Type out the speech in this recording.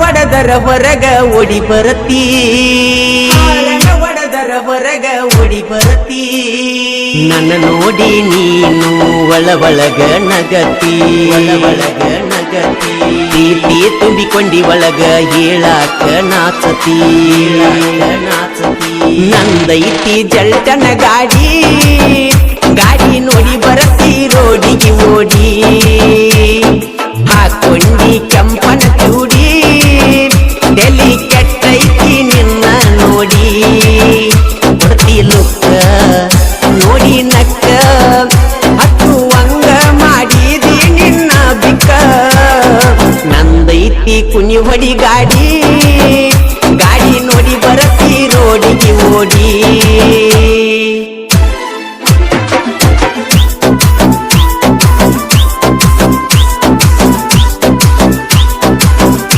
ಒಡದರ ಹೊರಗ ಓಡಿ ಬರತಿ ಒಡದರ ಹೊರಗ ಓಡಿ ಬರತಿ ನನ್ನ ನೋಡಿ ನೀನು ಒಳಗ ನಗತಿ ಒಳಗ ನಗತಿ ಪ್ರೀತಿ ತುಂಬಿಕೊಂಡಿ ಒಳಗ ಹೇಳಾಕ ನಾಚತಿ ನಂದೈತಿ ಜಲ್ಟನ ಗಾಡಿ ನೋಡಿ ಬರತಿ ರೋಡಿಗೆ ಓಡಿ ಹಾಕೊಂಡಿ ಕೆಂಪನ ಚೂಡಿ ಡೆಲ್ಲಿ ಕೆಟ್ಟೈತಿ ನಿನ್ನ ನೋಡಿ ಕೊಡ್ತಿ ಲುಕ್ಕ ನೋಡಿ ನಕ್ಕ ಹತ್ತು ಅಂಗ ಮಾಡಿದಿ ನಿನ್ನ ಬಿಕ್ಕ ನಂದೈತಿ ಕುನಿ ಹೊಡಿ ಗಾಡಿ ನೋಡಿ ಬರತಿ ರೋಡಿಗೆ ಓಡಿ